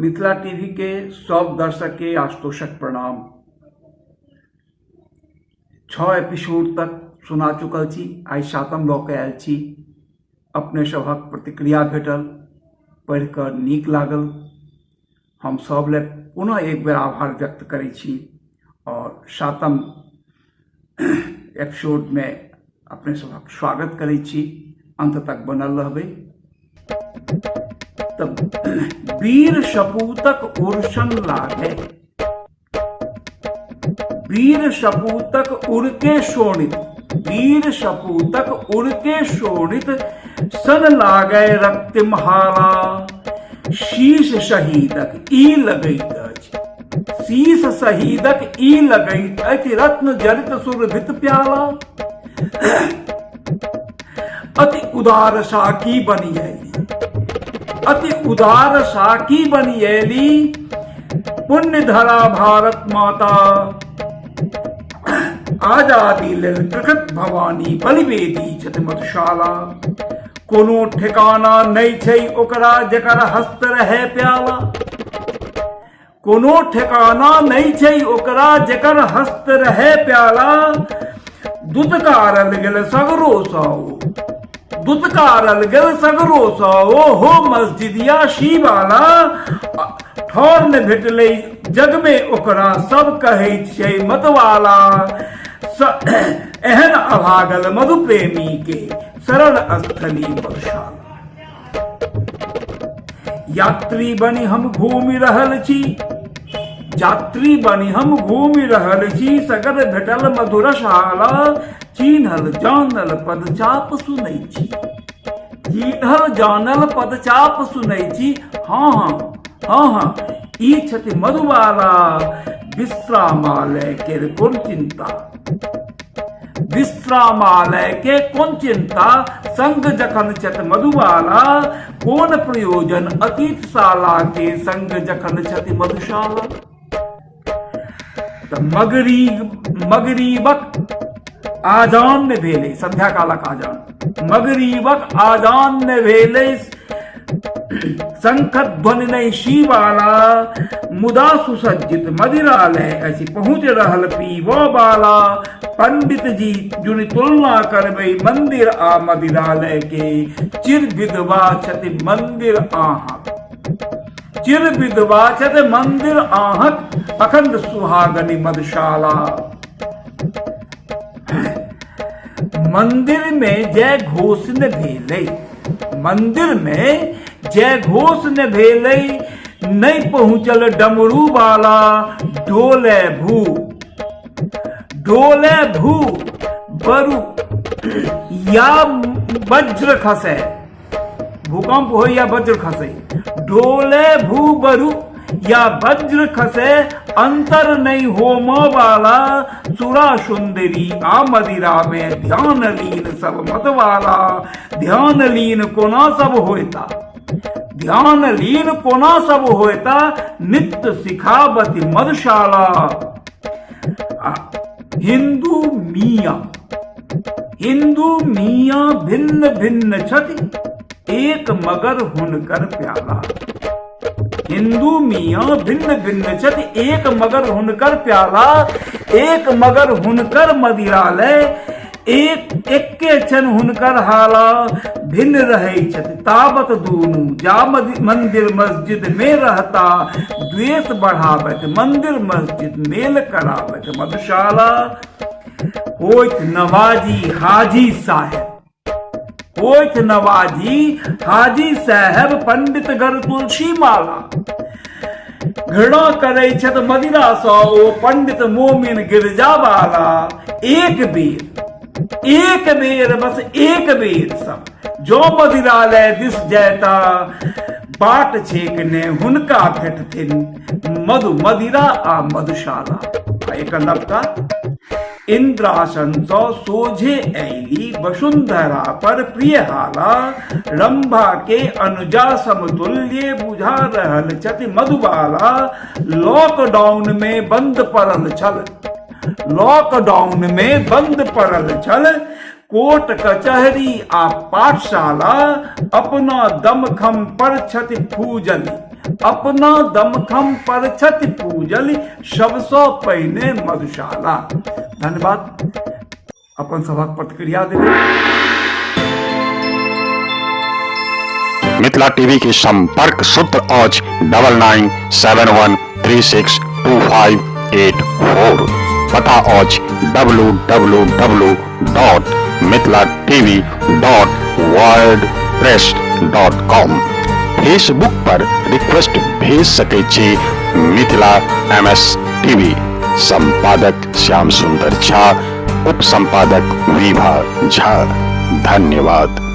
Mithila TV के सब दर्शक के आस्तोषक प्रणाम। 6 एपिसोड तक सुना चुकल छी, आई 7म लऽ के आयल छी। अपने सभक प्रतिक्रिया भेटल, पढ़ि कऽ नीक लागल। हम सब ले पुनः एक बेर आभार व्यक्त करै छी और 7म एपिसोड में अपने सभक स्वागत करै छी। अंत तक बनल रहबै। तब वीर सपूतक उर्सन लागे, वीर सपूतक उड़के शोणित, वीर सपूतक उड़के शोणित सन लागे रक्तिम हाला। शीश शहीदक ई लगैत अछि, शीश शहीदक ई लगैत अछि रत्न जड़ित सुरभित प्याला। अति उदार साकी बनी अयली, अति उदार साकी बनी अयली पुण्य धरा भारत माता। आजादी लेल प्रकट भवानी बलिवेदी छथि मधुशाला। कोनो ठिकाना नहीं छै ओकरा जेकर हस्त रहे प्याला, कोनो ठिकाना नहीं छै ओकरा जेकर हस्त रहे प्याला। दुत्कारल गेल सगरो साओ, दुत्कारल गेल सगरो साओ हो मस्जिदिया शिवाला। ठौर ने भेटलै जग में ओकरा सब कहै छै मतवाला। एहन अभागल मधु प्रेमी के शरण स्थली मधुशाला। यात्री बनी हम घूमि रहल छी, यात्री बनी हम घूमि रहल छी। सगर भेटल मधुरशाला। चिन्हल जानल पदचाप सुनै छी, चिन्हल जानल पदचाप सुनै छी। हाँ हाँ हाँ हाँ ई छथि मधुबाला। विश्रामालय के कोन चिंता, विश्रामालय के कोन चिंता। संग जखन छथ मधुबाला, कोन प्रयोजन अतीत साला के संग जखन छथि मधुशाला। मगरीबक आजान ने भेले, संध्या कालक आजान, मगरीबक आजान ने भेले। शंख ध्वनि नहीं शिवाला। मुदा सुसज्जित मदिरालय ऐसी पहुंच रहल पीबो बाला। पंडित जी जुनि तुलना करबे मंदिर आ मदिरालय के। चिर विधवा छथि मंदिर आहक, चिर विधवा छथि मंदिर आहक। अखंड सुहागनी मधुशाला। मंदिर में जय घोष न भेलै, मंदिर में जय घोष न भेलै। नहीं पहुंचल डमरू वाला। डोले भू, डोले भू बरु या वज्र खसे। भूकंप हो या वज्र खसे। डोले भू बरु या वज्र खसे। अंतर नहीं होम वाला। सुरा सुंदरी आ मदिरा में ध्यान लीन सब मतवाला। ध्यान लीन कोना सब होता, ध्यान लीन कोना सब होता। नित्य सिखावती मधुशाला। हिंदू मियाँ, हिंदू मियाँ भिन्न भिन्न छथि एक मगर हुनकर प्याला। हिंदू मियाँ भिन्न भिन्न छथि एक मगर हुनकर प्याला। एक मगर हुनकर मदिरालय, एक एके छन हुनकर हाला। भिन्न रहे छथि ताबत दूनु जा मंदिर मस्जिद में रहता। द्वेष बढ़ावत मंदिर मस्जिद मेल करावत मधुशाला। होइत नवाजी हाजी साहेब, होइत नवाजी हाजी साहेब पंडित घर तुलसी माला। घृणा करे छत मदिरा सो पंडित मोमिन गिरजा वाला। एक बेर बस एक बेर सब जो मदिरालय दिस जैता। बाट छेकने हुनका भेटथिन मधु मदिरा आ मधुशाला। एक नवका इंद्रासन सो सोझे ऐली वसुंधरा पर प्रिय हाला। रंभा के अनुजा समतुल्य बुझा रहल छथि मधुबाला। लॉकडाउन में बंद पड़ल छल, लॉकडाउन में बंद पड़ल छल। कोर्ट कचहरी आ पाठशाला। अपना दमखम पर छथि फूजली। अपना दमखम पर छति पूजली सब सौ पहिने मधुशाला। धन्यवाद। अपन सभक प्रतिक्रिया देवे। मिथिला टीवी के संपर्क सूत्र आज 9971362584। पता आज www.mithilatv.wordpress.com। फेसबुक पर रिक्वेस्ट भेज सके छी मिथिला MS टीवी। संपादक श्याम सुंदर झा, उप संपादक विभा झा। धन्यवाद।